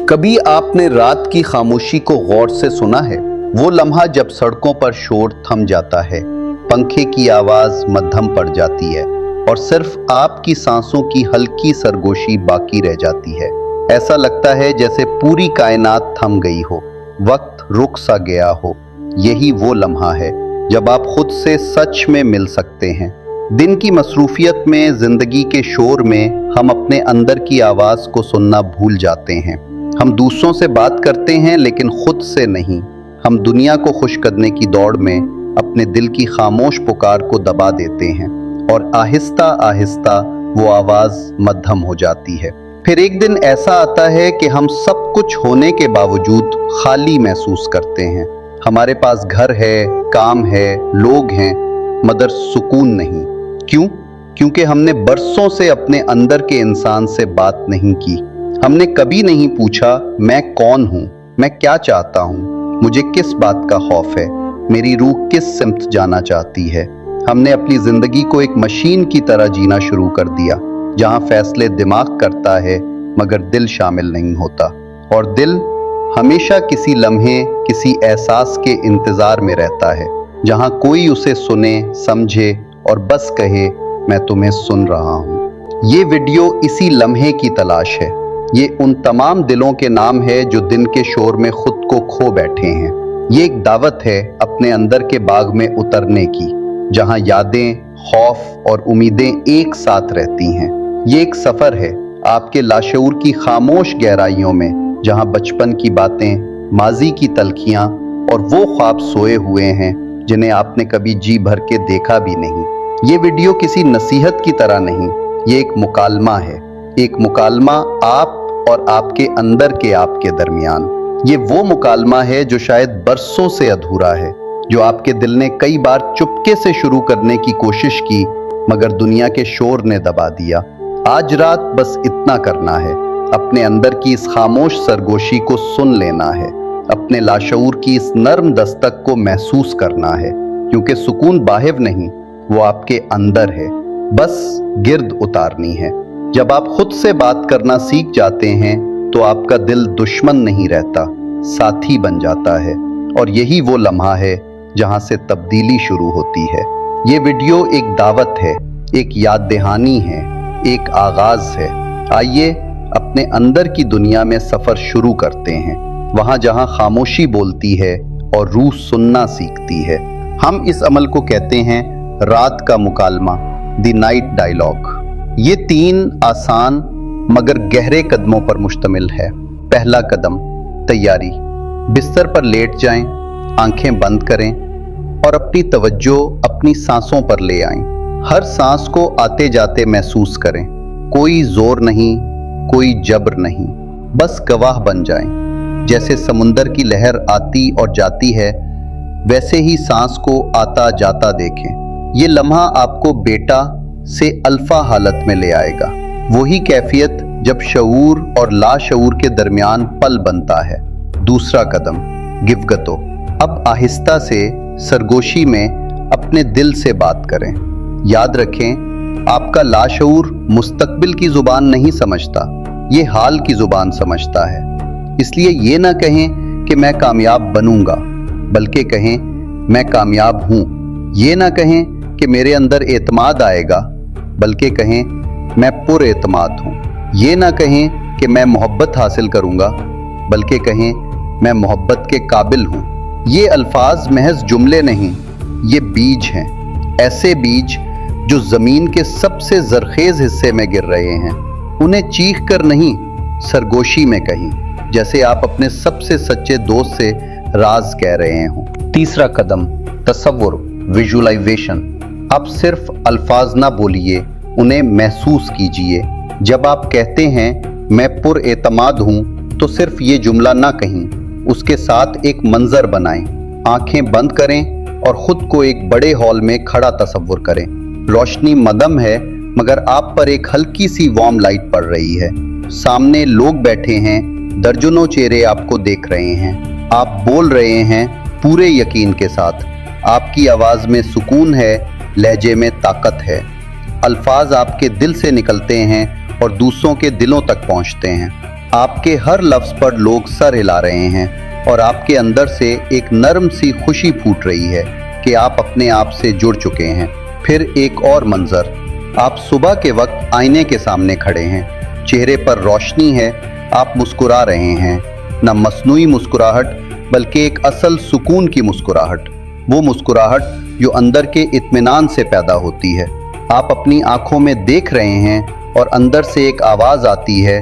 कभी आपने रात की खामोशी को गौर से सुना है? वो लम्हा जब सड़कों पर शोर थम जाता है, पंखे की आवाज मद्धम पड़ जाती है और सिर्फ आपकी सांसों की हल्की सरगोशी बाकी रह जाती है। ऐसा लगता है जैसे पूरी कायनात थम गई हो, वक्त रुक सा गया हो। यही वो लम्हा है जब आप खुद से सच में मिल सकते हैं। दिन की मसरूफियत में, जिंदगी के शोर में हम अपने अंदर की आवाज को सुनना भूल जाते हैं। हम दूसरों से बात करते हैं लेकिन खुद से नहीं। हम दुनिया को खुश करने की दौड़ में अपने दिल की खामोश पुकार को दबा देते हैं और आहिस्ता आहिस्ता वो आवाज मद्धम हो जाती है। फिर एक दिन ऐसा आता है कि हम सब कुछ होने के बावजूद खाली महसूस करते हैं। हमारे पास घर है, काम है, लोग हैं, मगर सुकून नहीं। क्यों? क्योंकि हमने बरसों से अपने अंदर के इंसान से बात नहीं की। हमने कभी नहीं पूछा मैं कौन हूँ, मैं क्या चाहता हूँ, मुझे किस बात का खौफ है, मेरी रूह किस सिमत जाना चाहती है। हमने अपनी जिंदगी को एक मशीन की तरह जीना शुरू कर दिया, जहाँ फैसले दिमाग करता है मगर दिल शामिल नहीं होता। और दिल हमेशा किसी लम्हे, किसी एहसास के इंतजार में रहता है, जहाँ कोई उसे सुने, समझे और बस कहे मैं तुम्हें सुन रहा हूँ। ये वीडियो इसी लम्हे की तलाश है। ये उन तमाम दिलों के नाम है जो दिन के शोर में खुद को खो बैठे हैं। ये एक दावत है अपने अंदर के बाग में उतरने की, जहाँ यादें, खौफ और उम्मीदें एक साथ रहती हैं। ये एक सफर है आपके लाशऊर की खामोश गहराइयों में, जहाँ बचपन की बातें, माजी की तलखियाँ और वो ख्वाब सोए हुए हैं जिन्हें आपने कभी जी भर के देखा भी नहीं। ये वीडियो किसी नसीहत की तरह नहीं, ये एक मुकालमा है। एक मुकालमा आप और आपके अंदर के आपके दरमियान। ये वो मुकालमा है जो शायद बरसों से अधूरा है, जो आपके दिल ने कई बार चुपके से शुरू करने की कोशिश की मगर दुनिया के शोर ने दबा दिया। आज रात बस इतना करना है, अपने अंदर की इस खामोश सरगोशी को सुन लेना है, अपने लाशऊर की इस नर्म दस्तक को महसूस करना है, क्योंकि सुकून बाहिर नहीं, वो आपके अंदर है, बस गिर्द उतारनी है। जब आप खुद से बात करना सीख जाते हैं तो आपका दिल दुश्मन नहीं रहता, साथी बन जाता है। और यही वो लम्हा है जहां से तब्दीली शुरू होती है। ये वीडियो एक दावत है, एक याद दहानी है, एक आगाज है। आइए अपने अंदर की दुनिया में सफर शुरू करते हैं, वहां जहां खामोशी बोलती है और रूह सुनना सीखती है। हम इस अमल को कहते हैं रात का मुकालमा, द नाइट डायलॉग। ये 3 आसान मगर गहरे कदमों पर मुश्तमिल है। पहला कदम, तैयारी। बिस्तर पर लेट जाएं, आंखें बंद करें और अपनी तवज्जो अपनी सांसों पर ले आएं। हर सांस को आते जाते महसूस करें। कोई जोर नहीं, कोई जबर नहीं, बस गवाह बन जाएं। जैसे समुंदर की लहर आती और जाती है, वैसे ही सांस को आता जाता देखें। ये लम्हा आपको बेटा से अल्फा हालत में ले आएगा। वही कैफियत जब शऊर और लाशऊर के दरमियान पल बनता है। दूसरा कदम, गिवगतो। अब आहिस्ता से सरगोशी में अपने दिल से बात करें। याद रखें, आपका लाशऊर मुस्तकबिल की जुबान नहीं समझता, ये हाल की जुबान समझता है। इसलिए ये ना कहें कि मैं कामयाब बनूंगा, बल्कि कहें मैं कामयाब हूं। ये ना कहें कि मेरे अंदर एतमाद आएगा, बल्कि कहें मैं पुरएतमाद हूँ। ये ना कहें कि मैं मोहब्बत हासिल करूँगा, बल्कि कहें मैं मोहब्बत के काबिल हूँ। ये अल्फाज महज जुमले नहीं, ये बीज हैं, ऐसे बीज जो ज़मीन के सबसे ज़रखेज़ हिस्से में गिर रहे हैं। उन्हें चीख कर नहीं, सरगोशी में कहीं, जैसे आप अपने सबसे सच्चे दोस्त से राज कह रहे हों। तीसरा कदम, तसव्वुर, विजुअलाइजेशन। आप सिर्फ अल्फाज ना बोलिए, उन्हें महसूस कीजिए। जब आप कहते हैं मैं पुरएतमाद हूँ, तो सिर्फ ये जुमला ना कहीं, उसके साथ एक मंजर बनाएं। आंखें बंद करें और खुद को एक बड़े हॉल में खड़ा तसव्वुर करें। रोशनी मदम है मगर आप पर एक हल्की सी वार्म लाइट पड़ रही है। सामने लोग बैठे हैं, दर्जनों चेहरे आपको देख रहे हैं। आप बोल रहे हैं पूरे यकीन के साथ। आपकी आवाज़ में सुकून है, लहजे में ताकत है। अल्फाज आपके दिल से निकलते हैं और दूसरों के दिलों तक पहुंचते हैं। आपके हर लफ्ज़ पर लोग सर हिला रहे हैं और आपके अंदर से एक नरम सी खुशी फूट रही है कि आप अपने आप से जुड़ चुके हैं। फिर एक और मंजर, आप सुबह के वक्त आईने के सामने खड़े हैं, चेहरे पर रोशनी है, आप मुस्कुरा रहे हैं, न मस्नूई मुस्कुराहट बल्कि एक असल सुकून की मुस्कुराहट, वो मुस्कुराहट जो अंदर के इत्मीनान से पैदा होती है। आप अपनी आंखों में देख रहे हैं और अंदर से एक आवाज़ आती है,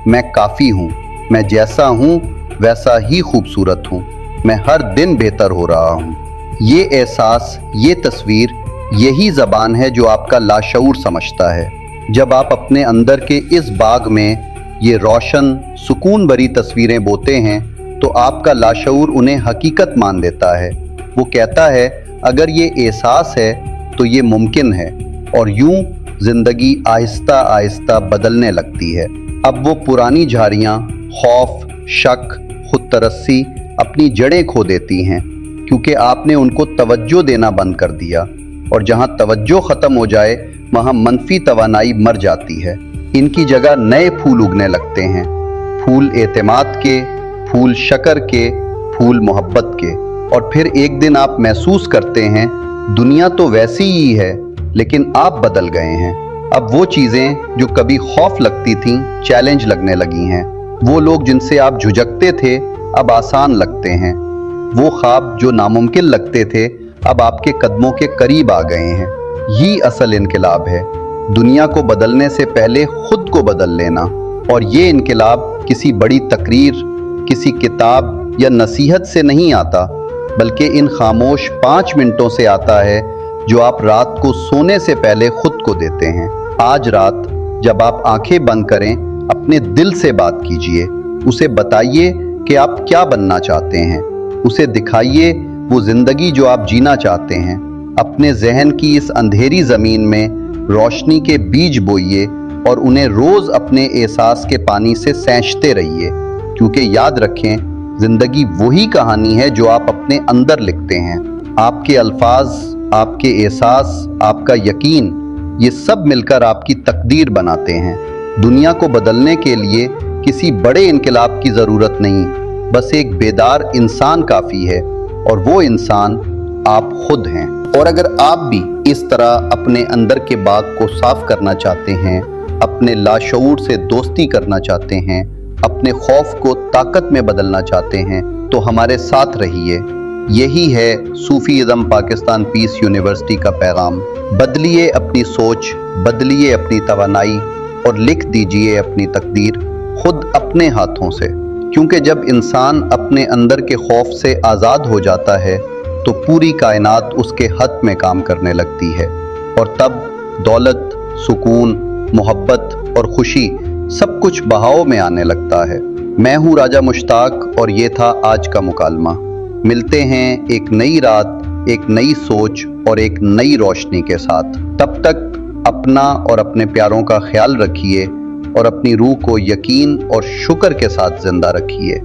मैं काफ़ी हूँ, मैं जैसा हूँ वैसा ही खूबसूरत हूँ, मैं हर दिन बेहतर हो रहा हूँ। ये एहसास, ये तस्वीर, यही ज़बान है जो आपका लाशऊर समझता है। जब आप अपने अंदर के इस बाग में ये रोशन सुकून भरी तस्वीरें बोते हैं तो आपका लाशऊर उन्हें हकीकत मान लेता है। वो कहता है अगर ये एहसास है तो ये मुमकिन है, और यूं जिंदगी आहिस्ता आहिस्ता बदलने लगती है। अब वो पुरानी झाड़ियाँ, खौफ, शक, खुद तरस्सी अपनी जड़ें खो देती हैं क्योंकि आपने उनको तवज्जो देना बंद कर दिया, और जहाँ तवज्जो ख़त्म हो जाए वहाँ मनफी तवानाई मर जाती है। इनकी जगह नए फूल उगने लगते हैं, फूल एतमाद के, फूल शकर के, फूल मोहब्बत के। और फिर एक दिन आप महसूस करते हैं दुनिया तो वैसी ही है लेकिन आप बदल गए हैं। अब वो चीज़ें जो कभी खौफ लगती थीं चैलेंज लगने लगी हैं। वो लोग जिनसे आप झुझकते थे अब आसान लगते हैं। वो ख्वाब जो नामुमकिन लगते थे अब आपके कदमों के करीब आ गए हैं। यही असल इनकलाब है, दुनिया को बदलने से पहले खुद को बदल लेना। और ये इनकलाब किसी बड़ी तकरीर, किसी किताब या नसीहत से नहीं आता, बल्कि इन खामोश 5 मिनटों से आता है जो आप रात को सोने से पहले खुद को देते हैं। आज रात जब आप आंखें बंद करें, अपने दिल से बात कीजिए, उसे बताइए कि आप क्या बनना चाहते हैं, उसे दिखाइए वो जिंदगी जो आप जीना चाहते हैं। अपने जहन की इस अंधेरी ज़मीन में रोशनी के बीज बोइए और उन्हें रोज़ अपने एहसास के पानी से सैंचते रहिए, क्योंकि याद रखें जिंदगी वही कहानी है जो आप अपने अंदर लिखते हैं। आपके अल्फाज, आपके एहसास, आपका यकीन, ये सब मिलकर आपकी तकदीर बनाते हैं। दुनिया को बदलने के लिए किसी बड़े इनकलाब की ज़रूरत नहीं, बस एक बेदार इंसान काफ़ी है, और वो इंसान आप खुद हैं। और अगर आप भी इस तरह अपने अंदर के बाग को साफ करना चाहते हैं, अपने लाशऊर से दोस्ती करना चाहते हैं, अपने खौफ को ताकत में बदलना चाहते हैं, तो हमारे साथ रहिए। यही है सूफीज़्म पाकिस्तान पीस यूनिवर्सिटी का पैगाम। बदलिए अपनी सोच, बदलिए अपनी तवानाई और लिख दीजिए अपनी तकदीर खुद अपने हाथों से। क्योंकि जब इंसान अपने अंदर के खौफ से आज़ाद हो जाता है तो पूरी कायनात उसके हक में काम करने लगती है, और तब दौलत, सुकून, मोहब्बत और खुशी सब कुछ बहाव में आने लगता है। मैं हूँ राजा मुश्ताक और ये था आज का मुकालमा। मिलते हैं एक नई रात, एक नई सोच और एक नई रोशनी के साथ। तब तक अपना और अपने प्यारों का ख्याल रखिए और अपनी रूह को यकीन और शुक्र के साथ जिंदा रखिए।